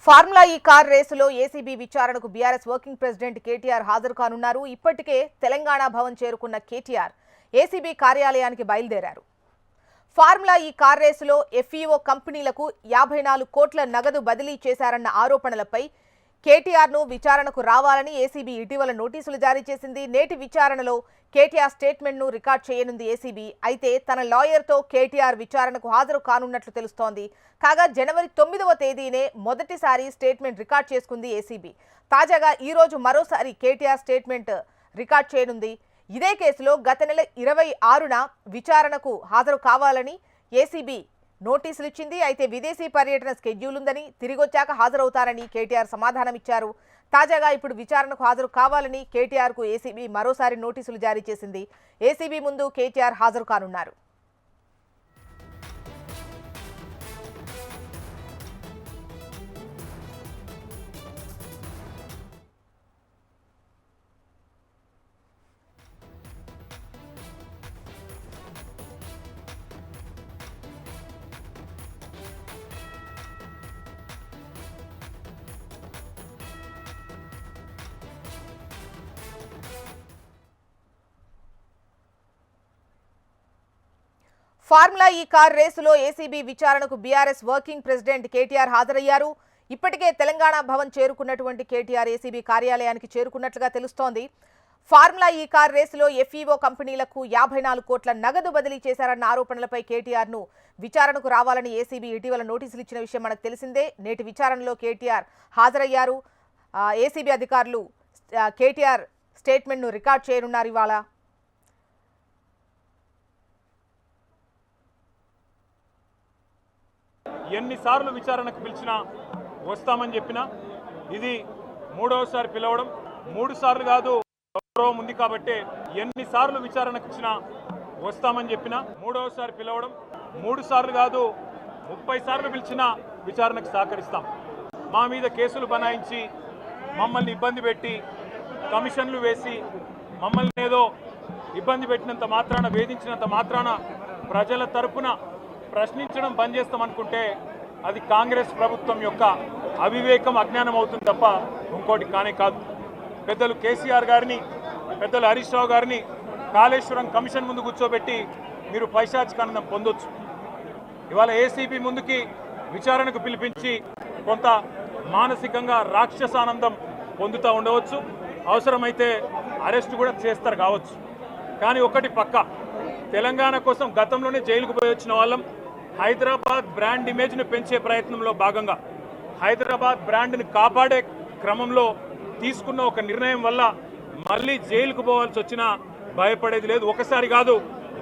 Formula E car రేసులో ACB విచారణకు BRS working president KTR హాజరు కానున్నారు. ఇప్పటికే తెలంగాణ భవన్ చేరుకున్న కేటీఆర్ ఏసీబీ కార్యాలయానికి బయలుదేరారు. ఫార్ములా ఈ కార్ రేసులో ఎఫ్ఈఓ కంపెనీలకు 54 కోట్ల నగదు బదిలీ చేశారన్న ఆరోపణలపై కేటీఆర్ను విచారణకు రావాలని ఏసీబీ ఇటీవల నోటీసులు జారీ చేసింది. నేటి విచారణలో కేటీఆర్ స్టేట్మెంట్ను రికార్డ్ చేయనుంది ఏసీబీ. అయితే తన లాయర్తో కేటీఆర్ విచారణకు హాజరు కానున్నట్లు తెలుస్తోంది. కాగా జనవరి 9వ తేదీనే మొదటిసారి స్టేట్మెంట్ రికార్డ్ చేసుకుంది ఏసీబీ. తాజాగా ఈరోజు మరోసారి కేటీఆర్ స్టేట్మెంట్ రికార్డ్ చేయనుంది. ఇదే కేసులో గత నెల 26న విచారణకు హాజరు కావాలని ఏసీబీ నోటీసులు ఇచ్చింది. అయితే విదేశీ పర్యటన స్కెడ్యూల్ ఉందని, తిరిగొచ్చాక హాజరవుతారని కేటీఆర్ సమాధానం ఇచ్చారు. తాజాగా ఇప్పుడు విచారణకు హాజరు కావాలని కేటీఆర్కు ఏసీబీ మరోసారి నోటీసులు జారీ చేసింది. ఏసీబీ ముందు కేటీఆర్ హాజరు కానున్నారు. ఫార్ములా ఈ కార్ రేసులో ఏసీబీ విచారణకు బీఆర్ఎస్ వర్కింగ్ ప్రెసిడెంట్ కేటీఆర్ హాజరయ్యారు. ఇప్పటికే తెలంగాణ భవన్ చేరుకున్నటువంటి కేటీఆర్ ఏసీబీ కార్యాలయానికి చేరుకున్నట్లుగా తెలుస్తోంది. ఫార్ములా ఈ కార్ రేసులో ఎఫ్ఈఓ కంపెనీలకు 54 కోట్ల నగదు బదిలీ చేశారన్న ఆరోపణలపై కేటీఆర్ను విచారణకు రావాలని ఏసీబీ ఇటీవల నోటీసులు ఇచ్చిన విషయం మనకు తెలిసిందే. నేటి విచారణలో కేటీఆర్ హాజరయ్యారు. ఏసీబీ అధికారులు కేటీఆర్ స్టేట్మెంట్ను రికార్డ్ చేయనున్నారు. ఇవాళ ఎన్నిసార్లు విచారణకు పిలిచినా వస్తామని చెప్పినా ఇది మూడవసారి పిలవడం, 3 సార్లు కాదు గౌరవం ఉంది కాబట్టి ఎన్నిసార్లు విచారణకు ఇచ్చినా వస్తామని చెప్పినా మూడవసారి పిలవడం, 3 సార్లు కాదు 30 సార్లు పిలిచినా విచారణకు సహకరిస్తాం. మా మీద కేసులు బనాయించి మమ్మల్ని ఇబ్బంది పెట్టి కమిషన్లు వేసి మమ్మల్ని ఏదో ఇబ్బంది పెట్టినంత మాత్రాన, వేధించినంత మాత్రాన ప్రజల తరపున ప్రశ్నించడం బంద్ చేస్తామనుకుంటే అది కాంగ్రెస్ ప్రభుత్వం యొక్క అవివేకం, అజ్ఞానం అవుతుంది తప్ప ఇంకోటి కానే కాదు. పెద్దలు కేసీఆర్ గారిని, పెద్దలు హరీష్ రావు గారిని కాళేశ్వరం కమిషన్ ముందు కూర్చోబెట్టి మీరు పైశాచికానందం పొందొచ్చు. ఇవాళ ఏసీబీ ముందుకి విచారణకు పిలిపించి కొంత మానసికంగా రాక్షసానందం పొందుతూ ఉండవచ్చు. అవసరమైతే అరెస్ట్ కూడా చేస్తారు కావచ్చు. కానీ ఒకటి పక్కా, తెలంగాణ కోసం గతంలోనే జైలుకు పోయి వచ్చిన వాళ్ళం. హైదరాబాద్ బ్రాండ్ ఇమేజ్ను పెంచే ప్రయత్నంలో భాగంగా హైదరాబాద్ బ్రాండ్ని కాపాడే క్రమంలో తీసుకున్న ఒక నిర్ణయం వల్ల మళ్ళీ జైలుకు పోవాల్సి వచ్చినా భయపడేది లేదు. ఒకసారి కాదు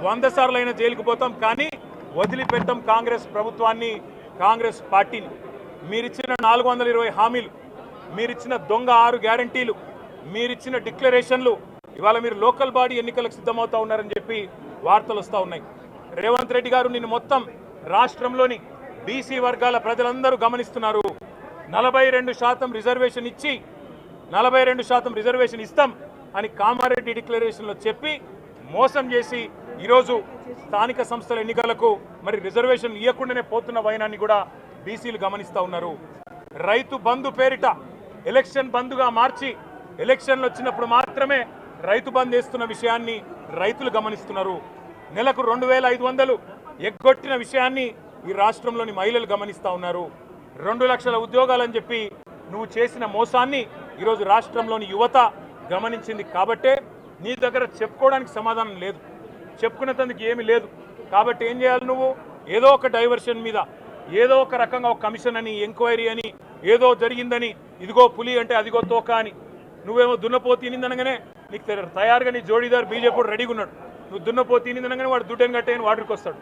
100 సార్లు అయినా జైలుకు పోతాం, కానీ వదిలిపెట్టాం కాంగ్రెస్ ప్రభుత్వాన్ని, కాంగ్రెస్ పార్టీని. మీరిచ్చిన 420 హామీలు, మీరిచ్చిన దొంగ 6 గ్యారంటీలు, మీరిచ్చిన డిక్లరేషన్లు, ఇవాళ మీరు లోకల్ బాడీ ఎన్నికలకు సిద్ధమవుతా ఉన్నారని చెప్పి వార్తలు వస్తూ ఉన్నాయి. రేవంత్ రెడ్డి గారు నిన్ను మొత్తం రాష్ట్రంలోని బీసీ వర్గాల ప్రజలందరూ గమనిస్తున్నారు. 42% రిజర్వేషన్ ఇచ్చి 42% రిజర్వేషన్ ఇస్తాం అని కామారెడ్డి డిక్లరేషన్లో చెప్పి మోసం చేసి ఈరోజు స్థానిక సంస్థల ఎన్నికలకు మరి రిజర్వేషన్ ఇవ్వకుండానే పోతున్న వైనాన్ని కూడా బీసీలు గమనిస్తూ ఉన్నారు. రైతు బంధు పేరిట ఎలక్షన్ బంధుగా మార్చి ఎలక్షన్లు వచ్చినప్పుడు మాత్రమే రైతు బంధు వేస్తున్న విషయాన్ని రైతులు గమనిస్తున్నారు. నెలకు 2500 ఎగ్గొట్టిన విషయాన్ని ఈ రాష్ట్రంలోని మహిళలు గమనిస్తూ ఉన్నారు. 2 లక్షల ఉద్యోగాలని చెప్పి నువ్వు చేసిన మోసాన్ని ఈరోజు రాష్ట్రంలోని యువత గమనించింది. కాబట్టే నీ దగ్గర చెప్పుకోవడానికి సమాధానం లేదు, చెప్పుకునేందుకు ఏమీ లేదు. కాబట్టి ఏం చేయాలి, నువ్వు ఏదో ఒక డైవర్షన్ మీద, ఏదో ఒక రకంగా ఒక కమిషన్ అని, ఎంక్వైరీ అని, ఏదో జరిగిందని, ఇదిగో పులి అంటే అదిగో తోక అని, నువ్వేమో దున్నపోతు తినిందనగానే నీకు తయారుగా నీ జోడీదారు బీజేపీ రెడీగా ఉన్నాడు. నువ్వు దున్నపోతు తినిందనగానే వాడు దుడ్డని కట్టేయని వాడికి వస్తాడు.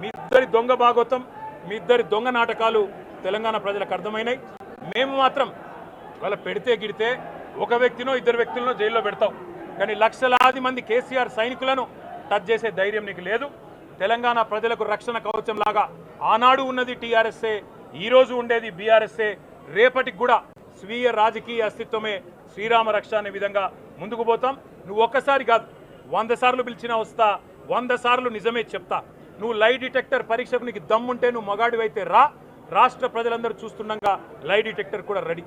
మీ ఇద్దరి దొంగ భాగోతం, మీ ఇద్దరి దొంగ నాటకాలు తెలంగాణ ప్రజలకు అర్థమైనాయి. మేము మాత్రం వాళ్ళ పెడితే గిడితే ఒక వ్యక్తినో 2 వ్యక్తులను జైల్లో పెడతావు, కానీ లక్షలాది మంది కేసీఆర్ సైనికులను టచ్ చేసే ధైర్యం నీకు లేదు. తెలంగాణ ప్రజలకు రక్షణ కవచం లాగా ఆనాడు ఉన్నది టీఆర్ఎస్ఏ, ఈరోజు ఉండేది బీఆర్ఎస్ఏ, రేపటికి కూడా స్వీయ రాజకీయ అస్తిత్వమే శ్రీరామ రక్ష అనే విధంగా ముందుకు పోతాం. నువ్వు ఒక్కసారి కాదు 100 సార్లు పిలిచినా వస్తా, 100 సార్లు నిజమే చెప్తా. నువ్వు లై డిటెక్టర్ పరీక్షకు నీకు దమ్ముంటే నువ్వు మగాడివైతే రాష్ట్ర ప్రజలందరూ చూస్తుండగా లై డిటెక్టర్ కూడా రెడీ.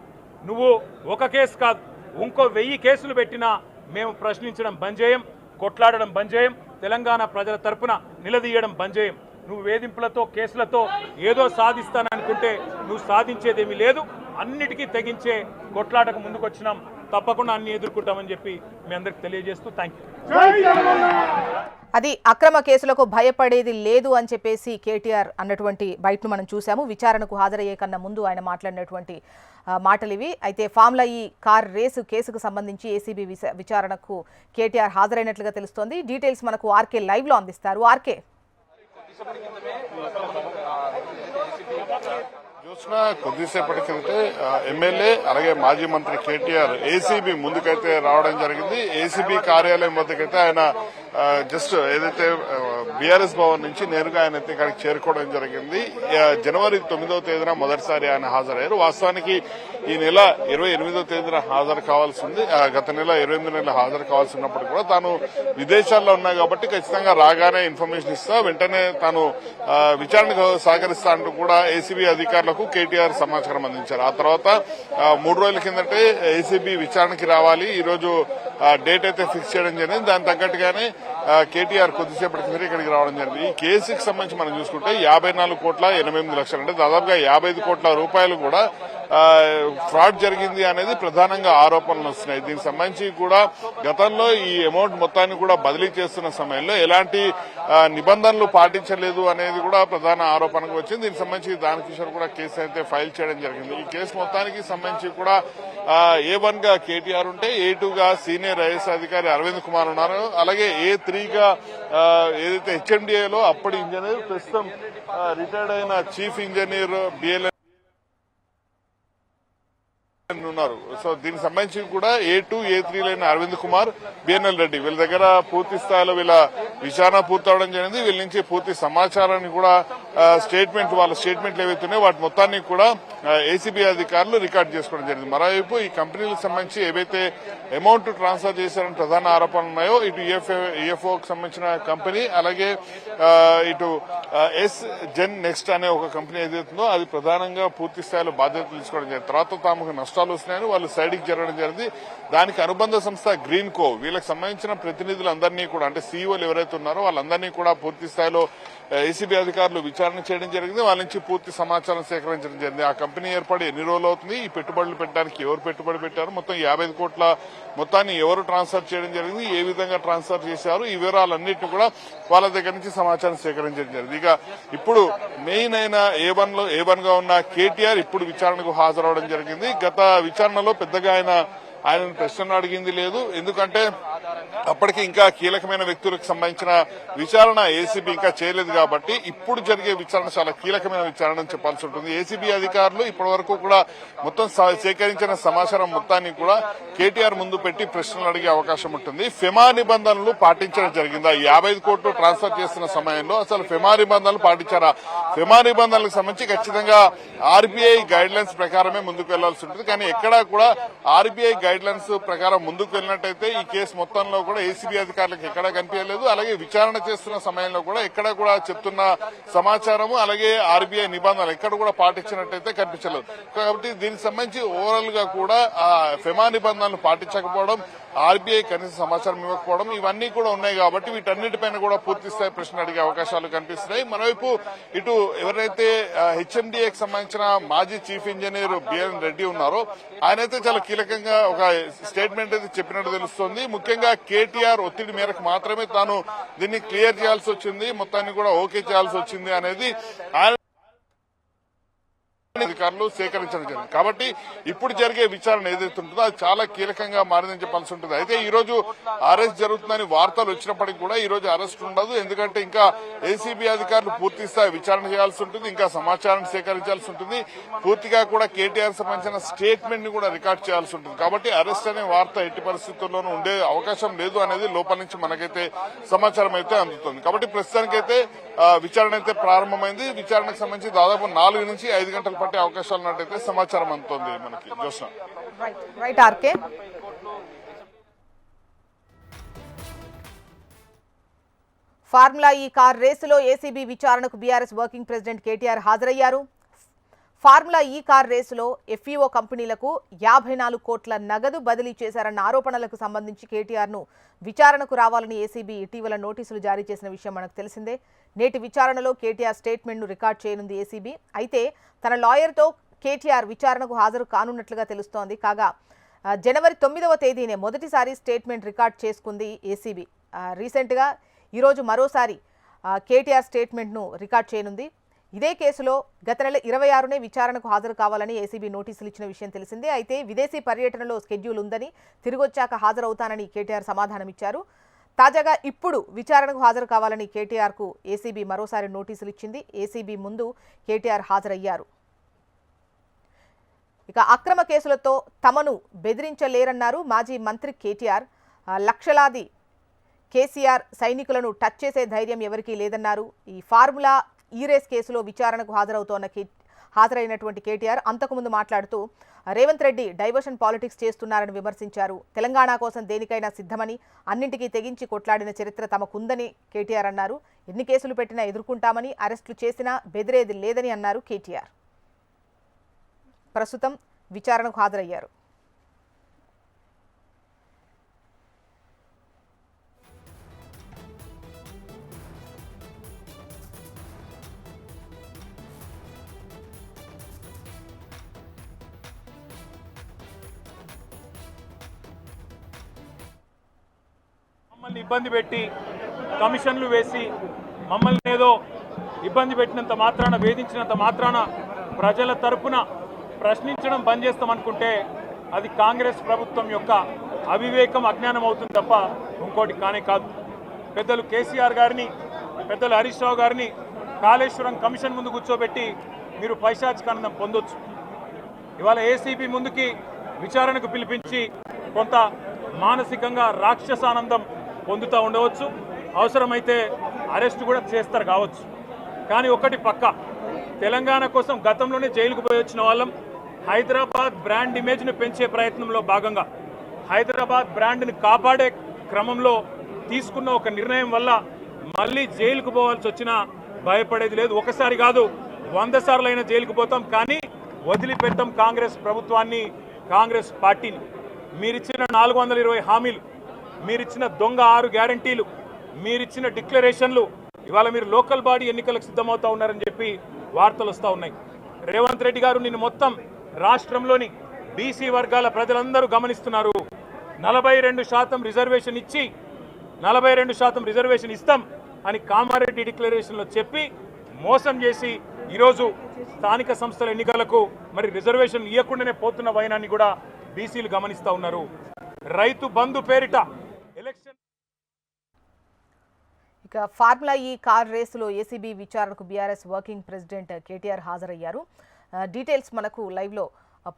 నువ్వు ఒక కేసు కాదు, ఇంకో 1000 కేసులు పెట్టినా మేము ప్రశ్నించడం బంద్ చేయం, కొట్లాడడం బంద్ చేయం, తెలంగాణ ప్రజల తరపున నిలదీయడం బంద్ చేయం. నువ్వు వేధింపులతో కేసులతో ఏదో సాధిస్తాననుకుంటే నువ్వు సాధించేదేమీ లేదు. అన్నిటికీ తెగించే కొట్లాటకు ముందుకొచ్చినాం. తప్పకుండా అన్ని ఎదుర్కొంటామని చెప్పి మీ అందరికి తెలియజేస్తూ థ్యాంక్ యూ. అది అక్రమ కేసులకు భయపడేది లేదు అని చెప్పేసి కేటీఆర్ అన్నటువంటి బయటను మనం చూసాము. విచారణకు హాజరయ్యే కన్నా ముందు ఆయన మాట్లాడినటువంటి మాటలు ఇవి. అయితే ఫార్ములా ఈ కార్ రేసు కేసుకు సంబంధించి ఏసీబీ విచారణకు కేటీఆర్ హాజరైనట్లుగా తెలుస్తోంది. డీటెయిల్స్ మనకు ఆర్కే లైవ్ లో అందిస్తారు. ఆర్కే, చూసిన కొద్దిసేపటి కిందటే ఎమ్మెల్యే అలాగే మాజీ మంత్రి కేటీఆర్ ఏసీబీ ముందుకైతే రావడం జరిగింది. ఏసీబీ కార్యాలయం వద్దకైతే ఆయన జస్ట్ ఏదైతే బీఆర్ఎస్ భవన్ నుంచి నేరుగా ఆయన అయితే ఇక్కడికి చేరుకోవడం జరిగింది. జనవరి 9వ తేదీన మొదటిసారి ఆయన హాజరయ్యారు. వాస్తవానికి ఈ నెల 28వ తేదీన హాజరు కావాల్సి ఉంది. గత నెల 28 హాజరు కావాల్సి ఉన్నప్పుడు కూడా తాను విదేశాల్లో ఉన్నా కాబట్టి ఖచ్చితంగా రాగానే ఇన్ఫర్మేషన్ ఇస్తా, వెంటనే తాను విచారణకు సహకరిస్తా అంటూ కూడా ఏసీబీ అధికారులకు కేటీఆర్ సమాచారం అందించారు. ఆ తర్వాత 3 రోజుల కిందటే ఏసీబీ విచారణకి రావాలి, ఈ రోజు డేట్ అయితే ఫిక్స్ చేయడం జరిగింది. దాని తగ్గట్టుగానే కేటీఆర్ కొద్దిసేపటి కింద ఇక్కడికి రావడం జరిగింది. ఈ కేసుకి సంబంధించి మనం చూసుకుంటే 54,88,00,000 అంటే దాదాపుగా 55 కోట్ల రూపాయలు కూడా ఫ్రాడ్ జరిగింది అనేది ప్రధానంగా ఆరోపణలు వస్తున్నాయి. దీనికి సంబంధించి కూడా గతంలో ఈ అమౌంట్ మొత్తాన్ని కూడా బదిలీ చేస్తున్న సమయంలో ఎలాంటి నిబంధనలు పాటించలేదు అనేది కూడా ప్రధాన ఆరోపణకు వచ్చింది. దీనికి సంబంధించి దానికిషోర్ కూడా కేసు అయితే ఫైల్ చేయడం జరిగింది. ఈ కేసు మొత్తానికి సంబంధించి కూడా A1 గా కేటీఆర్ ఉంటే A2 గా సీనియర్ ఐఏఎస్ అధికారి అరవింద్ కుమార్ ఉన్నారు. అలాగే A3 గా ఏదైతే హెచ్ఎండిఏలో అప్పటి ఇంజనీర్ ప్రస్తుతం రిటైర్డ్ అయిన చీఫ్ ఇంజనీర్ బిఎల్ఎన్ ఉన్నారు. సో దీనికి సంబంధించి కూడా A2, A3 లైన అరవింద్ కుమార్, బిఎన్ఎల్ రెడ్డి వీళ్ళ దగ్గర పూర్తి స్థాయిలో వీళ్ళ విచారణ పూర్తవడం జరిగింది. వీళ్ళ నుంచి పూర్తి సమాచారాన్ని కూడా వాళ్ళ స్టేట్మెంట్లు ఏవైతున్నాయో వాటి మొత్తాన్ని కూడా ఏసీబీ అధికారులు రికార్డు చేసుకోవడం జరిగింది. మరోవైపు ఈ కంపెనీలకు సంబంధించి ఏవైతే అమౌంట్ ట్రాన్స్ఫర్ చేశారని ప్రధాన ఆరోపణలు ఉన్నాయో ఇటు ఈఎఫ్ఓకి సంబంధించిన కంపెనీ అలాగే ఇటు ఎస్ జెన్ నెక్స్ట్ అనే ఒక కంపెనీ ఏదైతుందో అది ప్రధానంగా పూర్తి స్థాయిలో బాధ్యతలు తీసుకోవడం జరిగింది. తర్వాత తాము నష్టాలు వస్తున్నాయని వాళ్ళు సైడ్కి జరగడం జరిగింది. దానికి అనుబంధ సంస్థ గ్రీన్ కో వీళ్ళకి సంబంధించిన ప్రతినిధులందరినీ కూడా అంటే సీఈఓలు ఎవరైతే ఉన్నారో వాళ్ళందరినీ కూడా పూర్తి స్థాయిలో ఏసీబీ అధికారులు విచారణ చేయడం జరిగింది. వాళ్ళ నుంచి పూర్తి సమాచారం సేకరించడం జరిగింది. ఆ కంపెనీ ఏర్పడి ఎన్ని రోజులు అవుతుంది, ఈ పెట్టుబడులు పెట్టడానికి ఎవరు పెట్టుబడి పెట్టారు, మొత్తం 55 కోట్ల మొత్తాన్ని ఎవరు ట్రాన్స్ఫర్ చేయడం జరిగింది, ఏ విధంగా ట్రాన్స్ఫర్ చేశారు, ఈ వివరాలన్నింటినీ కూడా వాళ్ళ దగ్గర నుంచి సమాచారం సేకరించడం జరిగింది. ఇక ఇప్పుడు మెయిన్ అయిన A1 గా ఉన్న కేటీఆర్ ఇప్పుడు విచారణకు హాజరవడం జరిగింది. గత విచారణలో పెద్దగా ఆయనను ప్రశ్నలు అడిగింది లేదు. ఎందుకంటే అప్పటికి ఇంకా కీలకమైన వ్యక్తులకు సంబంధించిన విచారణ ఏసీబీ ఇంకా చేయలేదు కాబట్టి ఇప్పుడు జరిగే విచారణ చాలా కీలకమైన విచారణ అని చెప్పాల్సి ఉంటుంది. ఏసీబీ అధికారులు ఇప్పటి వరకు కూడా మొత్తం సేకరించిన సమాచారం మొత్తాన్ని కూడా కేటీఆర్ ముందు పెట్టి ప్రశ్నలు అడిగే అవకాశం ఉంటుంది. ఫెమా నిబంధనలు పాటించడం జరిగిందా, 55 కోట్లు ట్రాన్స్ఫర్ చేస్తున్న సమయంలో అసలు ఫెమా నిబంధనలు పాటించారా, ఫెమా నిబంధనలకు సంబంధించి ఖచ్చితంగా ఆర్బీఐ గైడ్ లైన్స్ ప్రకారమే ముందుకు వెళ్లాల్సి ఉంటుంది. కానీ ఎక్కడా కూడా ఆర్బీఐ గైడ్ లైన్స్ ప్రకారం ముందుకు వెళ్ళినట్టయితే ఈ కేసు మొత్తంలో కూడా ఏసీబీ అధికారులకు ఎక్కడా కనిపించలేదు. అలాగే విచారణ చేస్తున్న సమయంలో కూడా ఎక్కడ కూడా చెప్తున్న సమాచారము అలాగే ఆర్బీఐ నిబంధనలు ఎక్కడ కూడా పాటించినట్టయితే కనిపించలేదు. కాబట్టి దీనికి సంబంధించి ఓవరాల్ గా కూడా ఫెమా నిబంధనలు పాటించకపోవడం, ఆర్బీఐ కనీస సమాచారం ఇవ్వకపోవడం ఇవన్నీ కూడా ఉన్నాయి. కాబట్టి వీటన్నిటిపైన కూడా పూర్తి స్థాయి ప్రశ్న అడిగే అవకాశాలు కనిపిస్తున్నాయి. మరోవైపు ఇటు ఎవరైతే హెచ్ఎండిఏకి సంబంధించిన మాజీ చీఫ్ ఇంజనీర్ బిఎన్ రెడ్డి ఉన్నారో ఆయనైతే చాలా కీలకంగా ఒక స్టేట్మెంట్ అయితే చెప్పినట్టు తెలుస్తోంది. ముఖ్యంగా కేటీఆర్ ఒత్తిడి మేరకు మాత్రమే తాను దీన్ని క్లియర్ చేయాల్సి వచ్చింది, మొత్తాన్ని కూడా ఓకే చేయాల్సి వచ్చింది అనేది ఆయన అధికారులు సేకరించడం జరిగింది. కాబట్టి ఇప్పుడు జరిగే విచారణ ఏదైతే ఉంటుందో అది చాలా కీలకంగా మారిందని చెప్పాల్సి ఉంటుంది. అయితే ఈ రోజు అరెస్ట్ జరుగుతుందని వార్తలు వచ్చినప్పటికీ కూడా ఈ రోజు అరెస్ట్ ఉండదు. ఎందుకంటే ఇంకా ఏసీబీ అధికారులు పూర్తి స్థాయి విచారణ చేయాల్సి ఉంటుంది, ఇంకా సమాచారాన్ని సేకరించాల్సి ఉంటుంది, పూర్తిగా కూడా కేటీఆర్ సంబంధించిన స్టేట్మెంట్ ని కూడా రికార్డ్ చేయాల్సి ఉంటుంది. కాబట్టి అరెస్ట్ అనే వార్త ఎట్టి పరిస్థితుల్లోనూ ఉండే అవకాశం లేదు అనేది లోపల నుంచి మనకైతే సమాచారం అయితే అందుతుంది. కాబట్టి ప్రస్తుతానికైతే విచారణ అయితే ప్రారంభమైంది. విచారణకు సంబంధించి దాదాపు 4 నుంచి 5 గంటలు పట్టే అవకాశాలు ఉన్నట్టయితే సమాచారం అందుతోంది మనకి. Joshna right RK. Formula E car రేసులో ఏసీబీ విచారణకు బీఆర్ఎస్ వర్కింగ్ ప్రెసిడెంట్ కేటీఆర్ హాజరయ్యారు. ఫార్ములా ఈ కార్ రేసులో ఎఫ్ఈఓ కంపెనీలకు 54 కోట్ల నగదు బదిలీ చేశారన్న ఆరోపణలకు సంబంధించి కేటీఆర్ను విచారణకు రావాలని ఏసీబీ ఇటీవల నోటీసులు జారీ చేసిన విషయం మనకు తెలిసిందే. నేటి విచారణలో కేటీఆర్ స్టేట్మెంట్ను రికార్డ్ చేయనుంది ఏసీబీ. అయితే తన లాయర్తో కేటీఆర్ విచారణకు హాజరు కానున్నట్లుగా తెలుస్తోంది. కాగా జనవరి 9వ తేదీనే మొదటిసారి స్టేట్మెంట్ రికార్డ్ చేసుకుంది ఏసీబీ. రీసెంట్గా ఈరోజు మరోసారి కేటీఆర్ స్టేట్మెంట్ను రికార్డ్ చేయనుంది. ఇదే కేసులో గత నెల 26నే విచారణకు హాజరు కావాలని ఏసీబీ నోటీసులు ఇచ్చిన విషయం తెలిసిందే. అయితే విదేశీ పర్యటనలో స్కెడ్యూల్ ఉందని, తిరిగొచ్చాక హాజరవుతానని కేటీఆర్ సమాధానమిచ్చారు. తాజాగా ఇప్పుడు విచారణకు హాజరు కావాలని కేటీఆర్కు ఏసీబీ మరోసారి నోటీసులు ఇచ్చింది. ఏసీబీ ముందు కేటీఆర్ హాజరయ్యారు. ఇక అక్రమ కేసులతో తమను బెదిరించలేరన్నారు మాజీ మంత్రి కేటీఆర్. లక్షలాది కేసీఆర్ సైనికులను టచ్ చేసే ధైర్యం ఎవరికీ లేదన్నారు. ఈ ఫార్ములా ఈ రేస్ కేసులో విచారణకు హాజరైనటువంటి కేటీఆర్ అంతకుముందు మాట్లాడుతూ రేవంత్ రెడ్డి డైవర్షన్ పాలిటిక్స్ చేస్తున్నారని విమర్శించారు. తెలంగాణ కోసం దేనికైనా సిద్ధమని, అన్నింటికీ తెగించి కొట్లాడిన చరిత్ర తమకుందని కేటీఆర్ అన్నారు. ఎన్ని కేసులు పెట్టినా ఎదుర్కొంటామని, అరెస్టులు చేసినా బెదిరేది లేదని అన్నారు కేటీఆర్. ప్రస్తుతం విచారణకు హాజరయ్యారు. మమ్మల్ని ఇబ్బంది పెట్టి కమిషన్లు వేసి మమ్మల్ని ఏదో ఇబ్బంది పెట్టినంత మాత్రాన, వేధించినంత మాత్రాన ప్రజల తరపున ప్రశ్నించడం బంద్ చేస్తామనుకుంటే అది కాంగ్రెస్ ప్రభుత్వం యొక్క అవివేకం, అజ్ఞానం అవుతుంది తప్ప ఇంకోటి కానే కాదు. పెద్దలు కేసీఆర్ గారిని, పెద్దలు హరీష్ రావు గారిని కాళేశ్వరం కమిషన్ ముందు కూర్చోబెట్టి మీరు పైశాచికానందం పొందొచ్చు. ఇవాళ ఏసీబీ ముందుకి విచారణకు పిలిపించి కొంత మానసికంగా రాక్షసానందం పొందుతూ ఉండవచ్చు. అవసరమైతే అరెస్ట్ కూడా చేస్తారు కావచ్చు. కానీ ఒకటి పక్క, తెలంగాణ కోసం గతంలోనే జైలుకు పోయి వచ్చిన వాళ్ళం. హైదరాబాద్ బ్రాండ్ ఇమేజ్ను పెంచే ప్రయత్నంలో భాగంగా, హైదరాబాద్ బ్రాండ్ని కాపాడే క్రమంలో తీసుకున్న ఒక నిర్ణయం వల్ల మళ్ళీ జైలుకు పోవాల్సి వచ్చినా భయపడేది లేదు. ఒకసారి కాదు, 100 సార్లు అయినా జైలుకు పోతాం, కానీ వదిలిపెట్టాం కాంగ్రెస్ ప్రభుత్వాన్ని, కాంగ్రెస్ పార్టీని. మీరిచ్చిన 420 హామీలు, మీరిచ్చిన దొంగ 6 గ్యారంటీలు, మీరిచ్చిన డిక్లరేషన్లు, ఇవాళ మీరు లోకల్ బాడీ ఎన్నికలకు సిద్ధమవుతా ఉన్నారని చెప్పి వార్తలు వస్తూ ఉన్నాయి. రేవంత్ రెడ్డి గారు నిన్ను మొత్తం రాష్ట్రంలోని బీసీ వర్గాల ప్రజలందరూ గమనిస్తున్నారు. 42% రిజర్వేషన్ ఇచ్చి 42% రిజర్వేషన్ ఇస్తాం అని కామారెడ్డి డిక్లరేషన్లో చెప్పి మోసం చేసి ఈరోజు స్థానిక సంస్థల ఎన్నికలకు మరి రిజర్వేషన్ ఇవ్వకుండానే పోతున్న వైనాన్ని కూడా బీసీలు గమనిస్తూ ఉన్నారు. రైతు బంధు పేరిట ఎలక్షన్. ఇక ఫార్ములా ఈ కార్ రేసులో ఏసీబీ విచారణకు బీఆర్ఎస్ వర్కింగ్ ప్రెసిడెంట్ కేటీఆర్ హాజరయ్యారు. డీటెయిల్స్ మనకు లైవ్లో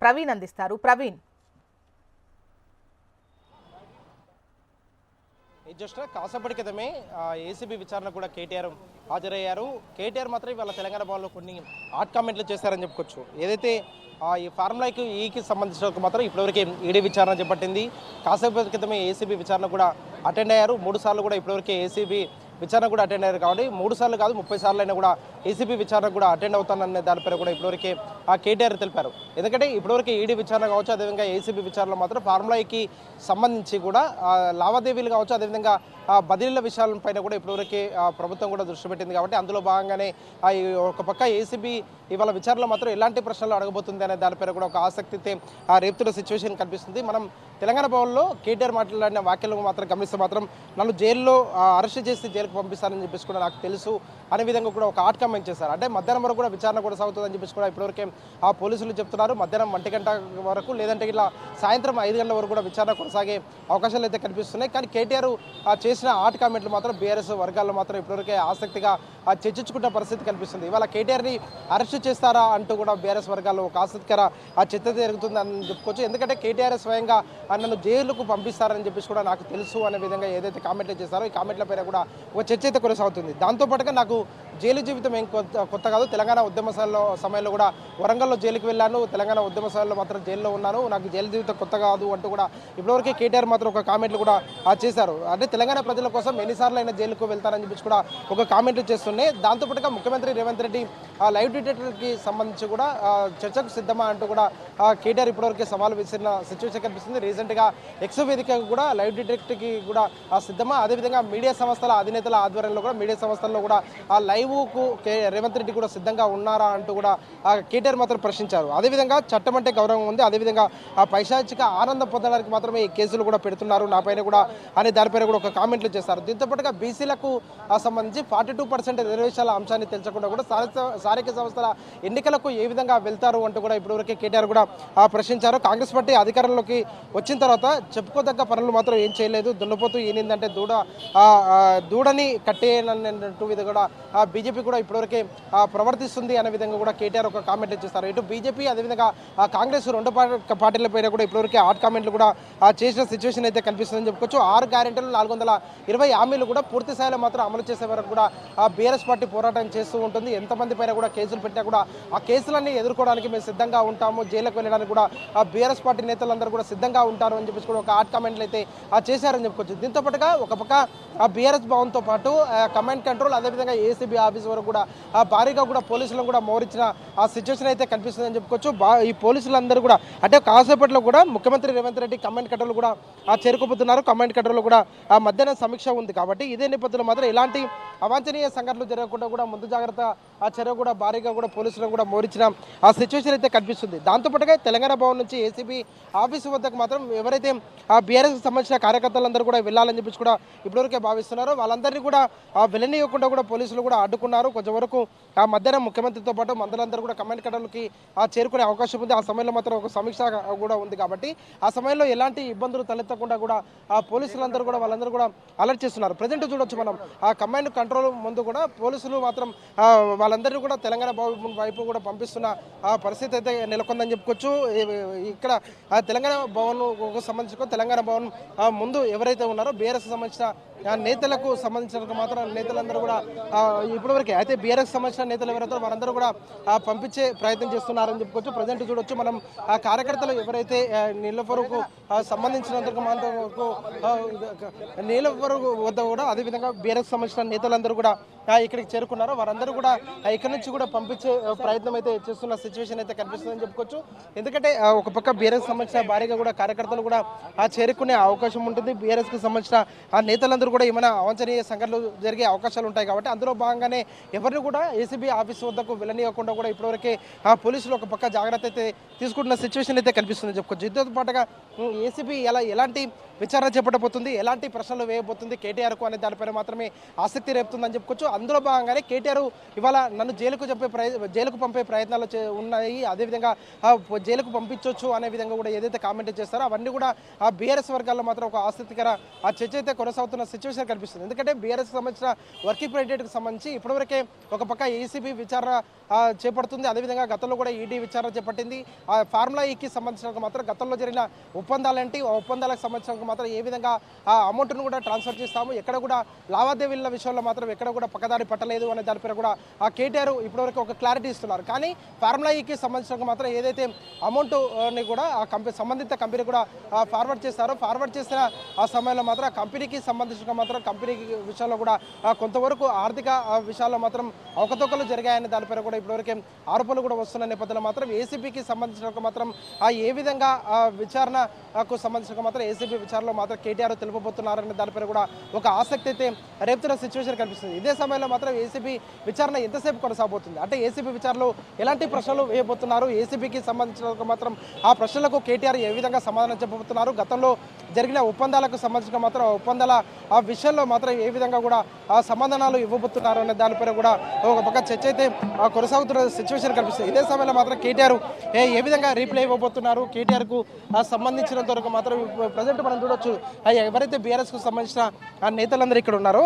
ప్రవీణ్ అందిస్తారు. ప్రవీణ్, జస్ట్ కాసేపటి క్రితమే ఏసీబీ విచారణ కూడా కేటీఆర్ హాజరయ్యారు. కేటీఆర్ మాత్రం ఇవాళ తెలంగాణ భవన్లో కొన్ని హాట్ కామెంట్లు చేశారని చెప్పుకోవచ్చు. ఏదైతే ఈ ఫార్ములాకి ఈకి సంబంధించిన మాత్రం ఇప్పటివరకు ఈడీ విచారణ చేపట్టింది. కాసేపటి క్రితమే ఏసీబీ విచారణ కూడా అటెండ్ అయ్యారు. 3 సార్లు కూడా ఇప్పటివరకు ఏసీబీ విచారణ కూడా అటెండ్ అయ్యారు. కాబట్టి 3 సార్లు కాదు 30 సార్లు అయినా కూడా ఏసీబీ విచారణ కూడా అటెండ్ అవుతాననే దానిపైన కూడా ఇప్పటివరకే కేటీఆర్ తెలిపారు. ఎందుకంటే ఇప్పటివరకు ఈడీ విచారణ కావచ్చు, అదేవిధంగా ఏసీబీ విచారణలో మాత్రం ఫార్ములాకి సంబంధించి కూడా లావాదేవీలు కావచ్చు, అదేవిధంగా బదిలీల విషయాలపైన కూడా ఇప్పటివరకే ప్రభుత్వం కూడా దృష్టి పెట్టింది. కాబట్టి అందులో భాగంగానే ఒక పక్క ఏసీబీ ఇవాళ విచారణలో మాత్రం ఎలాంటి ప్రశ్నలు అడగబోతుంది అనే దానిపైన కూడా ఒక ఆసక్తితే రేపుతున్న సిచ్యువేషన్ కనిపిస్తుంది. మనం తెలంగాణ భవన్లో కేటీఆర్ మాట్లాడిన వ్యాఖ్యలు మాత్రం గమనిస్తే మాత్రం నన్ను జైల్లో అరెస్ట్ చేసి జైలుకు పంపిస్తారని చెప్పేసి కూడా నాకు తెలుసు అనే విధంగా కూడా ఒక హాట్ కామెంట్ చేశారు. అంటే మధ్యాహ్నం వరకు కూడా విచారణ కొనసాగుతుందని చెప్పేసి కూడా ఇప్పటివరకే పోలీసులు చెప్తున్నారు. మధ్యాహ్నం 1 గంట వరకు, లేదంటే ఇలా సాయంత్రం 5 గంటల వరకు కూడా విచారణ కొనసాగే అవకాశాలు అయితే కనిపిస్తున్నాయి. కానీ కేటీఆర్ చేసిన హాట్ కామెంట్లు మాత్రం బీఆర్ఎస్ వర్గాల్లో మాత్రం ఇప్పటివరకే ఆసక్తిగా చర్చించుకున్న పరిస్థితి కనిపిస్తుంది. ఇవాళ కేటీఆర్ని అరెస్ట్ చేస్తారా అంటూ కూడా బీఆర్ఎస్ వర్గాల్లో ఒక ఆసక్తికర చర్చ జరుగుతుందని చెప్పుకోవచ్చు. ఎందుకంటే కేటీఆర్ స్వయంగా నన్ను జైలుకు పంపిస్తారని చెప్పేసి కూడా నాకు తెలుసు అనే విధంగా ఏదైతే కామెంట్లు చేస్తారో ఈ కామెంట్ల పైన కూడా ఒక చర్చ అయితే కొనసాగుతుంది. దాంతోపాటుగా నాకు జైలు జీవితం ఏం కొత్త కాదు. తెలంగాణ ఉద్యమ సమయంలో కూడా వరంగల్లో జైలుకి వెళ్ళాను, తెలంగాణ ఉద్యమ సమయంలో మాత్రం జైల్లో ఉన్నాను, నాకు జైలు జీవితం కొత్త కాదు అంటూ కూడా ఇప్పటివరకే కేటీఆర్ మాత్రం ఒక కామెంట్లు కూడా చేశారు. అంటే తెలంగాణ ప్రజల కోసం ఎన్నిసార్లు అయినా జైలుకు వెళ్తారని చెప్పి కూడా ఒక కామెంట్లు చేస్తున్నాయి. దాంతోపాటుగా ముఖ్యమంత్రి రేవంత్ రెడ్డి లైవ్ డిటెక్టర్కి సంబంధించి కూడా చర్చకు సిద్ధమా అంటూ కూడా కేటీఆర్ ఇప్పటివరకే సవాల్ విసిరిన సిచ్యువేషన్ కనిపిస్తుంది. రీసెంట్గా ఎక్స్ వేదిక కూడా లైవ్ డిటెక్టర్కి కూడా సిద్ధమా, అదేవిధంగా మీడియా సంస్థల అధినేతల ఆధ్వర్యంలో కూడా మీడియా సంస్థల్లో కూడా ఆ లైవ్కు రేవంత్ రెడ్డి కూడా సిద్ధంగా ఉన్నారా అంటూ కూడా కేటీఆర్ మాత్రం ప్రశ్నించారు. అదేవిధంగా చట్టం అంటే గౌరవం ఉంది, అదేవిధంగా ఆ పైశాచిక ఆనందం పొందడానికి మాత్రమే ఈ కేసులు కూడా పెడుతున్నారు నా పైన కూడా అనే దానిపైన కూడా ఒక కామెంట్లు చేస్తారు. దీంతో పాటుగా బీసీలకు సంబంధించి 42% రిజర్వేషన్ల అంశాన్ని తెలచకుండా కూడా స్థానిక సంస్థల ఎన్నికలకు ఏ విధంగా వెళ్తారు అంటూ కూడా ఇప్పటివరకే కేటీఆర్ కూడా ప్రశ్నించారు. కాంగ్రెస్ పార్టీ అధికారంలోకి వచ్చిన తర్వాత చెప్పుకోదగ్గ పనులు మాత్రం ఏం చేయలేదు, దున్నపోతూ ఏనిందంటే దూడని కట్టేయనట్టు విధంగా కూడా బీజేపీ కూడా ఇప్పటివరకే ప్రవర్తిస్తుంది అనే విధంగా కూడా కేటీఆర్ ఒక కామెంట్ చేస్తారు. ఇటు బీజేపీ అదేవిధంగా కాంగ్రెస్ రెండు పార్టీల పైన కూడా ఇప్పటివరకే హాట్ కామెంట్లు కూడా చేసిన సిచ్యువేషన్ అయితే కనిపిస్తుందని చెప్పుకోవచ్చు. 6 గ్యారెంటీలు 420 హామీలు కూడా పూర్తి స్థాయిలో మాత్రం అమలు చేసే వరకు కూడా బీఆర్ఎస్ పార్టీ పోరాటం చేస్తూ ఉంటుంది. ఎంతమంది పైన కూడా కేసులు పెట్టినా కూడా ఆ కేసులన్నీ ఎదుర్కోవడానికి మేము సిద్ధంగా ఉంటాము, జైలుకు వెళ్ళడానికి కూడా బీఆర్ఎస్ పార్టీ నేతలందరూ కూడా సిద్ధంగా ఉంటారు అని చెప్పేసి కూడా ఒక హాట్ కామెంట్లు అయితే చేశారని చెప్పుకోవచ్చు. దీంతో పాటుగా ఒక పక్క బీఆర్ఎస్ భవన్తో పాటు కమాండ్ కంట్రోల్ అదేవిధంగా ఏసీబీ ఆఫీస్ వరకు కూడా భారీగా కూడా పోలీసులను కూడా మోహరించిన ఆ సిచ్యువేషన్ అయితే కనిపిస్తుందని చెప్పుకోవచ్చు. ఈ పోలీసులందరూ కూడా అంటే కాసేపట్లో కూడా ముఖ్యమంత్రి రేవంత్ రెడ్డి కమాండ్ కంట్రోల్ కూడా చేరుకోబోతున్నారు. కమాండ్ కంట్రోల్ కూడా మధ్యాహ్నం సమీక్ష ఉంది కాబట్టి ఇదే నేపథ్యంలో మాత్రం ఎలాంటి అవాంఛనీయ సంఘటనలు జరగకుండా కూడా ముందు జాగ్రత్త చర్య కూడా భారీగా కూడా పోలీసులను కూడా మోహరించిన ఆ సిచ్యువేషన్ అయితే కనిపిస్తుంది. దాంతోపాటుగా తెలంగాణ భవన్ నుంచి ఏసీబీ ఆఫీసు వద్దకు మాత్రం ఎవరైతే బీఆర్ఎస్కి సంబంధించిన కార్యకర్తలందరూ కూడా వెళ్ళాలని చెప్పేసి కూడా ఇప్పటివరకే భావిస్తున్నారో వాళ్ళందరినీ కూడా వెళ్ళనీయకుండా కూడా పోలీసులు కూడా అడ్డుకున్నారు. కొంచెం వరకు మధ్యాహ్నం ముఖ్యమంత్రితో పాటు మంత్రులందరూ కూడా కమాండ్ కంట్రోల్కి చేరుకునే అవకాశం ఉంది. ఆ సమయంలో మాత్రం ఒక సమీక్ష కూడా ఉంది కాబట్టి ఆ సమయంలో ఎలాంటి ఇబ్బందులు తలెత్తకుండా కూడా పోలీసులందరూ కూడా వాళ్ళందరూ కూడా అలర్ట్ చేస్తున్నారు. ప్రజెంట్ చూడొచ్చు మనం ఆ కమాండ్ కంట్రోల్ ముందు కూడా పోలీసులు మాత్రం వాళ్ళందరినీ కూడా తెలంగాణ భవన్ వైపు కూడా పంపిస్తున్న పరిస్థితి అయితే నెలకొందని చెప్పుకోవచ్చు. ఇక్కడ తెలంగాణ భవన్ సంబంధించిన తెలంగాణ భవన్ ముందు ఎవరైతే ఉన్నారో బీఆర్ఎస్ సంబంధించిన నేతలకు సంబంధించిన మాత్రం నేతలందరూ కూడా ఇప్పటివరకే అయితే బీఆర్ఎస్ సంబంధించిన నేతలు ఎవరైతే వారందరూ కూడా పంపించే ప్రయత్నం చేస్తున్నారని చెప్పుకోవచ్చు. ప్రజెంట్ చూడొచ్చు మనం ఆ కార్యకర్తలు ఎవరైతే నీలఫరుకు సంబంధించినందుకు మాత్రకు నీలఫరు వద్ద కూడా అదేవిధంగా బీఆర్ఎస్ సంబంధించిన నేతలందరూ కూడా ఇక్కడికి చేరుకున్నారో వారందరూ కూడా ఇక్కడి నుంచి కూడా పంపించే ప్రయత్నం అయితే చేస్తున్న సిచ్యువేషన్ అయితే కనిపిస్తుందని చెప్పుకోవచ్చు. ఎందుకంటే ఒక పక్క బీఆర్ఎస్ సంబంధించిన భారీగా కూడా కార్యకర్తలు కూడా చేరుకునే అవకాశం ఉంటుంది. బీఆర్ఎస్కి సంబంధించిన ఆ నేతలందరూ కూడా ఏమైనా అవాంఛనీయ సంఘటనలు జరిగే అవకాశాలు ఉంటాయి కాబట్టి అందులో భాగంగానే ఎవరిని కూడా ఏసీబీ ఆఫీస్ వద్దకు వెళ్ళనీయకుండా కూడా ఇప్పటివరకే పోలీసులు ఒక పక్క జాగ్రత్త అయితే తీసుకుంటున్న సిచ్యువేషన్ అయితే కనిపిస్తుందని చెప్పుకోవచ్చు. దీంతో పాటుగా ఏసీబీ ఎలాంటి విచారణ చేపట్టబోతుంది, ఎలాంటి ప్రశ్నలు వేయబోతుంది కేటీఆర్కు అనే దానిపైన మాత్రమే ఆసక్తి రేపుతుందని చెప్పుకోవచ్చు. అందులో భాగంగానే కేటీఆర్ ఇవాళ నన్ను జైలుకు పంపే ప్రయత్నాలు ఉన్నాయి, అదేవిధంగా జైలుకు పంపించవచ్చు అనే విధంగా కూడా ఏదైతే కామెంట్ చేస్తారో అవన్నీ కూడా ఆ బీఆర్ఎస్ వర్గాల్లో మాత్రం ఒక ఆసక్తికర చర్చ అయితే కొనసాగుతున్న సిచ్యువేషన్ కనిపిస్తుంది. ఎందుకంటే బీఆర్ఎస్ సంబంధించిన వర్కింగ్ ప్రెసిడెంట్కి సంబంధించి ఇప్పటివరకే ఒక పక్క ఏసీబీ విచారణ చేపడుతుంది, అదేవిధంగా గతంలో కూడా ఈడీ విచారణ చేపట్టింది. ఆ ఫార్ములా ఈకి సంబంధించిన మాత్రం గతంలో జరిగిన ఒప్పందాలేంటి, ఆ ఒప్పందాలకు సంబంధించిన మాత్రం ఏ విధంగా ఆ అమౌంట్ను కూడా ట్రాన్స్ఫర్ చేస్తాము, ఎక్కడ కూడా లావాదేవీల విషయంలో మాత్రం ఎక్కడ కూడా పక్కదారి పట్టలేదు అనే దానిపైన కూడా ఆ కేటీఆర్ ఇప్పటివరకు ఒక క్లారిటీ ఇస్తున్నారు. కానీ ఫార్ములా ఈకి సంబంధించిన మాత్రం ఏదైతే అమౌంట్ని కూడా ఆ సంబంధిత కంపెనీ కూడా ఫార్వర్డ్ చేస్తారో ఫార్వర్డ్ చేసిన ఆ సమయంలో మాత్రం ఆ కంపెనీకి సంబంధించిన మాత్రం కంపెనీ విషయంలో కూడా కొంతవరకు ఆర్థిక విషయాల్లో మాత్రం అవకతవకలు జరిగాయనే దానిపైన కూడా ఇప్పటివరకే ఆరోపణలు కూడా వస్తున్న నేపథ్యంలో మాత్రం ఏసీబీకి సంబంధించిన మాత్రం ఏ విధంగా విచారణకు సంబంధించిన మాత్రం ఏసీబీ విచారణలో మాత్రం కేటీఆర్ తెలుపబోతున్నారనే దానిపైన కూడా ఒక ఆసక్తి అయితే రేపుతున్న సిచ్యువేషన్ కనిపిస్తుంది. ఇదే సమయంలో మాత్రం ఏసీబీ విచారణ ఎంతసేపు కొనసాగబోతుంది, అంటే ఏసీబీ విచారణలో ఎలాంటి ప్రశ్నలు వేయబోతున్నారు, ఏసీబీకి సంబంధించిన మాత్రం ఆ ప్రశ్నలకు కేటీఆర్ ఏ విధంగా సమాధానం చెప్పబోతున్నారు, గతంలో జరిగిన ఒప్పందాలకు సంబంధించిన మాత్రం ఒప్పందాల ఆ విషయంలో మాత్రం ఏ విధంగా కూడా ఆ సమాధానాలు ఇవ్వబోతున్నారు అనే దానిపైన కూడా ఒక పక్క చర్చ అయితే కొనసాగుతున్న సిచ్యువేషన్ కనిపిస్తుంది. ఇదే సమయంలో మాత్రం కేటీఆర్ ఏ విధంగా రీప్లై ఇవ్వబోతున్నారు, కేటీఆర్కు సంబంధించిన సంబంధించినంత వరకు మాత్రం ప్రజెంట్ మనం చూడొచ్చు ఎవరైతే బీఆర్ఎస్కు సంబంధించిన ఆ నేతలందరూ ఇక్కడ ఉన్నారో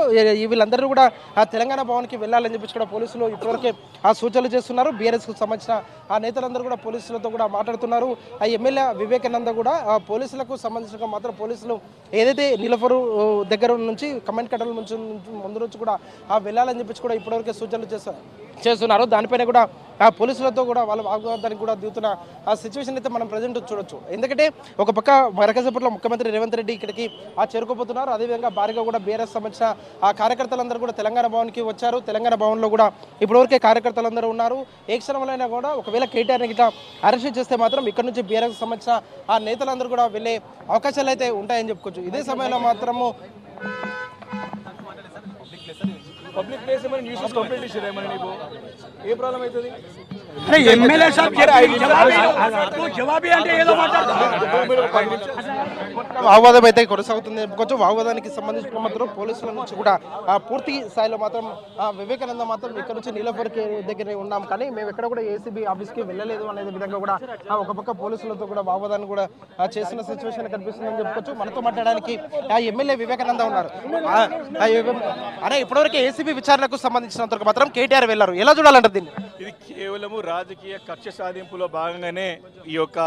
వీళ్ళందరూ కూడా ఆ తెలంగాణ భవన్కి వెళ్ళాలని చెప్పి కూడా పోలీసులు ఇప్పటివరకే ఆ సూచనలు చేస్తున్నారు. బీఆర్ఎస్కు సంబంధించిన ఆ నేతలందరూ కూడా పోలీసులతో కూడా మాట్లాడుతున్నారు. ఆ ఎమ్మెల్యే వివేకానంద కూడా పోలీసులకు సంబంధించిన మాత్రం పోలీసులు ఏదైతే నీలఫరు దగ్గర నుంచి కమెంట్ కట్టల నుంచి ముందు నుంచి కూడా వెళ్ళాలని చెప్పి కూడా ఇప్పటివరకే సూచనలు చేస్తున్నారు. దానిపైన కూడా ఆ పోలీసులతో కూడా వాళ్ళ వాగ్వాదానికి కూడా దిగుతున్న ఆ సిచ్యువేషన్ అయితే మనం ప్రజెంట్ చూడొచ్చు. ఎందుకంటే ఒక పక్క మరకజపట్లో ముఖ్యమంత్రి రేవంత్ రెడ్డి ఇక్కడికి చేరుకోబోతున్నారు. అదేవిధంగా భారీగా కూడా బీఆర్ఎస్ సంబంధించిన ఆ కార్యకర్తలందరూ కూడా తెలంగాణ భవన్కి వచ్చారు. తెలంగాణ భవన్లో కూడా ఇప్పటివరకే కార్యకర్తలందరూ ఉన్నారు. ఏ క్షణంలో కూడా ఒకవేళ కేటీఆర్ని గిట్లా అరెస్ట్ చేస్తే మాత్రం ఇక్కడ నుంచి బీఆర్ఎస్ సంబంధించిన ఆ నేతలందరూ కూడా వెళ్ళే అవకాశాలు అయితే ఉంటాయని చెప్పుకోవచ్చు. ఇదే సమయంలో మాత్రము పబ్లిక్ ప్లేస్ ఏమైనా న్యూసెస్ కంప్లీట్ ఇచ్చారు ఏమైనా నీకు ఏ ప్రాబ్లం అవుతుంది? ఎమ్మెల్యే సాబ్ జవాబీ అంటే ఏదో వాగ్వాదం అయితే కొనసాగుతుంది చెప్పుకోవచ్చు. వాగ్వాదానికి సంబంధించిన మాత్రం పోలీసుల నుంచి కూడా పూర్తి స్థాయిలో మాత్రం వివేకానంద మాత్రం ఇక్కడ నుంచి నీలఫర్కి దగ్గర ఉన్నాం, కానీ మేము ఎక్కడ కూడా ఏసీబీ ఆఫీస్కి వెళ్ళలేదు అనే విధంగా కూడా ఒక పక్క పోలీసులతో కూడా వాగ్వాదాన్ని కూడా చేస్తున్న సిచ్యువేషన్ కనిపిస్తుందని చెప్పుకోవచ్చు. మనతో మాట్లాడడానికి ఆ ఎమ్మెల్యే వివేకానంద ఉన్నారు. అనే ఇప్పటివరకు ఏసీబీ విచారణకు సంబంధించినంత మాత్రం కేటీఆర్ వెళ్లారు. ఎలా చూడాలంటారు దీన్ని? ఇది కేవలము రాజకీయ కక్ష సాధింపులో భాగంగానే ఈ యొక్క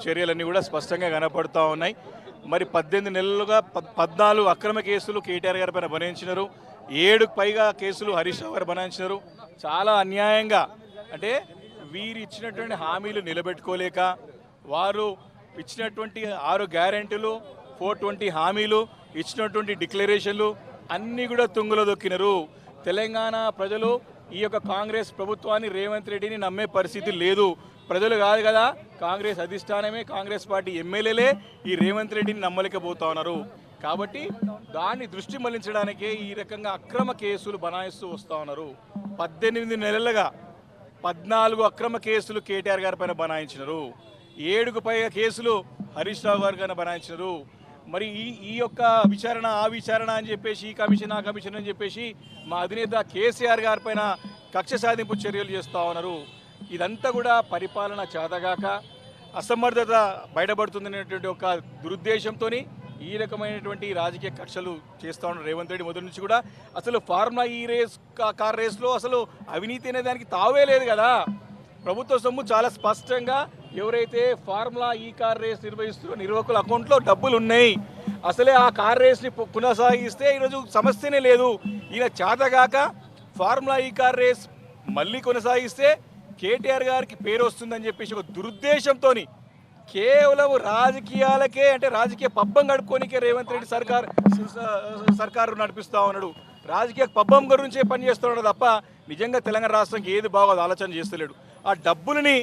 చర్యలన్నీ కూడా స్పష్టంగా కనపడుతూ ఉన్నాయి. మరి 18 నెలలుగా 14 అక్రమ కేసులు కేటీఆర్ గారి పైన బనాయించినారు. 7కు పైగా కేసులు హరీష్ రావు గారు బనాయించినారు. చాలా అన్యాయంగా అంటే వీరు ఇచ్చినటువంటి హామీలు నిలబెట్టుకోలేక వారు ఇచ్చినటువంటి 6 గ్యారెంటీలు 420 హామీలు ఇచ్చినటువంటి డిక్లరేషన్లు అన్నీ కూడా తుంగలో దొక్కినారు. తెలంగాణ ప్రజలు ఈ యొక్క కాంగ్రెస్ ప్రభుత్వాన్ని రేవంత్ రెడ్డిని నమ్మే పరిస్థితి లేదు. ప్రజలు కాదు కదా, కాంగ్రెస్ అధిష్టానమే కాంగ్రెస్ పార్టీ ఎమ్మెల్యేలే ఈ రేవంత్ రెడ్డిని నమ్మలేకపోతా ఉన్నారు. కాబట్టి దాన్ని దృష్టి మళ్లించడానికే ఈ రకంగా అక్రమ కేసులు బనాయిస్తూ వస్తూ ఉన్నారు. 18 నెలలుగా 14 అక్రమ కేసులు కేటీఆర్ గారి పైన బనాయించినారు. 7కు పైగా కేసులు హరీష్ రావు గారి పైన బనాయించినారు. మరి ఈ యొక్క విచారణ ఆ విచారణ అని చెప్పేసి ఈ కమిషన్ ఆ కమిషన్ అని చెప్పేసి మా అధినేత కేసీఆర్ గారి పైన కక్ష సాధింపు చర్యలు చేస్తూ ఉన్నారు. ఇదంతా కూడా పరిపాలన చేతగాక అసమర్థత బయటపడుతుందనేటువంటి ఒక దురుద్దేశంతో ఈ రకమైనటువంటి రాజకీయ కక్షలు చేస్తూ ఉన్నారు రేవంత్ రెడ్డి మొదటి నుంచి కూడా. అసలు ఫార్ములా ఈ కార్ రేస్లో అసలు అవినీతి అనే దానికి తావే లేదు కదా. ప్రభుత్వ సొమ్ము చాలా స్పష్టంగా ఎవరైతే ఫార్ములా ఈ కార్ రేస్ నిర్వహిస్తున్న నిర్వాహకుల అకౌంట్లో డబ్బులు ఉన్నాయి. అసలే ఆ కార్ రేస్ని కొనసాగిస్తే ఈరోజు సమస్యనే లేదు. ఈయన చేతగాక ఫార్ములా ఈ కార్ రేస్ మళ్ళీ కొనసాగిస్తే కేటీఆర్ గారికి పేరు వస్తుందని చెప్పేసి ఒక దురుద్దేశంతో కేవలం రాజకీయాలకే అంటే రాజకీయ పబ్బం గడుపుకోనికే రేవంత్ రెడ్డి సర్కారు నడిపిస్తూ ఉన్నాడు. రాజకీయ పబ్బం గురించే పనిచేస్తున్నాడు తప్ప నిజంగా తెలంగాణ రాష్ట్రానికి ఏది బాగోదు ఆలోచన చేస్తలేడు. ఆ డబ్బులని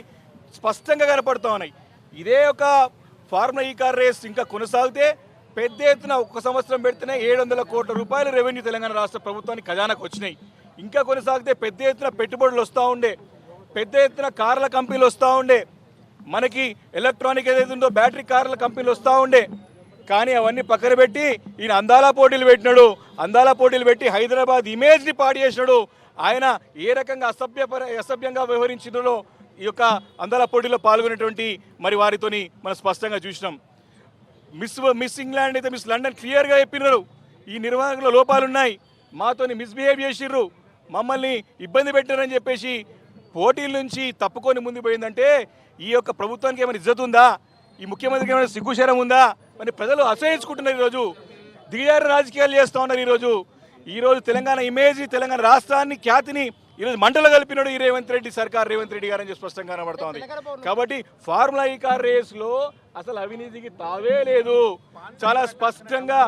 స్పష్టంగా కనపడుతూ ఉన్నాయి. ఇదే ఒక ఫార్ములా ఈ కార్ రేస్ ఇంకా కొనసాగితే పెద్ద ఎత్తున 1 సంవత్సరం పెడితేనే 700 కోట్ల రూపాయలు రెవెన్యూ తెలంగాణ రాష్ట్ర ప్రభుత్వానికి ఖజానాకు వచ్చినాయి. ఇంకా కొనసాగితే పెద్ద ఎత్తున పెట్టుబడులు వస్తూ ఉండే, పెద్ద ఎత్తున కార్ల కంపెనీలు వస్తూ ఉండే, మనకి ఎలక్ట్రానిక్ ఏదైతే ఉందో బ్యాటరీ కార్ల కంపెనీలు వస్తూ ఉండే. కానీ అవన్నీ పక్కన పెట్టి ఈయన అందాల పోటీలు పెట్టినాడు. అందాల పోటీలు పెట్టి హైదరాబాద్ ఇమేజ్ని పాడు చేసినాడు. ఆయన ఏ రకంగా అసభ్యంగా వ్యవహరించినో ఈ యొక్క అందాల పోటీలో పాల్గొనేటువంటి మరి వారితోని మనం స్పష్టంగా చూసినాం. మిస్ ఇంగ్లాండ్ అయితే మిస్ లండన్ క్లియర్గా చెప్పినారు ఈ నిర్వహణలో లోపాలున్నాయి, మాతోని మిస్బిహేవ్ చేసిర్రు, మమ్మల్ని ఇబ్బంది పెట్టారని చెప్పేసి పోటీల నుంచి తప్పుకొని ముందు పోయిందంటే ఈ యొక్క ప్రభుత్వానికి ఏమైనా ఇజ్జత్ ఉందా? ఈ ముఖ్యమంత్రికి ఏమైనా సిగ్గుశరం ఉందా? మరి ప్రజలు అసహించుకుంటున్నారు. ఈరోజు దిగజారు రాజకీయాలు చేస్తూ ఉన్నారు. ఈరోజు తెలంగాణ ఇమేజ్ తెలంగాణ రాష్ట్రాన్ని ఖ్యాతిని ఈరోజు మంటలు కలిపినాడు ఈ రేవంత్ రెడ్డి సర్కార్, రేవంత్ రెడ్డి గారు అని స్పష్టంగా కనబడుతోంది. కాబట్టి ఫార్ములా ఈ కార్ రేస్లో అసలు అవినీతికి తావే లేదు. చాలా స్పష్టంగా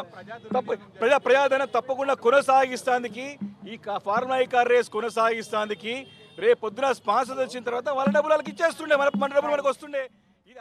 ప్రజాధనం తప్పకుండా కొనసాగిస్తానికి ఈ ఫార్ములా ఈ కార్ రేస్ కొనసాగిస్తానికి రేపు పొద్దున స్పాన్సర్ వచ్చిన తర్వాత వాళ్ళ డబ్బులు వాళ్ళకి ఇచ్చేస్తుండే, మన డబ్బులు మనకు వస్తుండే. ఇది